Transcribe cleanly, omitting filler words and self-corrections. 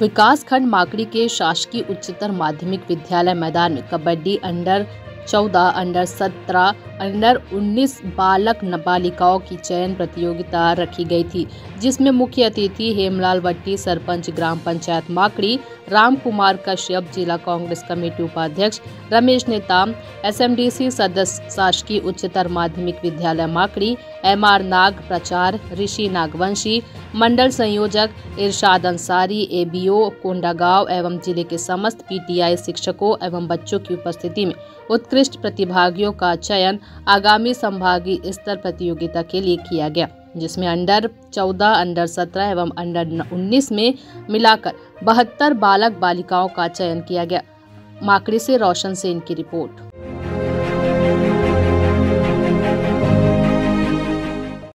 विकासखंड माकड़ी के शासकीय उच्चतर माध्यमिक विद्यालय मैदान में कबड्डी अंडर 14, अंडर 17, अंडर 19 बालक बालिकाओं की चयन प्रतियोगिता रखी गई थी, जिसमें मुख्य अतिथि हेमलाल वट्टी, सरपंच ग्राम पंचायत माकड़ी, राम कुमार कश्यप, जिला कांग्रेस कमेटी उपाध्यक्ष रमेश नेताम, एसएमडीसी सदस्य शासकीय उच्चतर माध्यमिक विद्यालय माकड़ी, एमआर नाग, प्राचार्य ऋषि नागवंशी, मंडल संयोजक इरशाद अंसारी, एबीओ कोंडागांव एवं जिले के समस्त पीटीआई शिक्षकों एवं बच्चों की उपस्थिति में उत्कृष्ट प्रतिभागियों का चयन आगामी संभागीय स्तर प्रतियोगिता के लिए किया गया, जिसमें अंडर 14, अंडर 17 एवं अंडर 19 में मिलाकर 72 बालक बालिकाओं का चयन किया गया। माकड़ी से रोशन सेन की रिपोर्ट।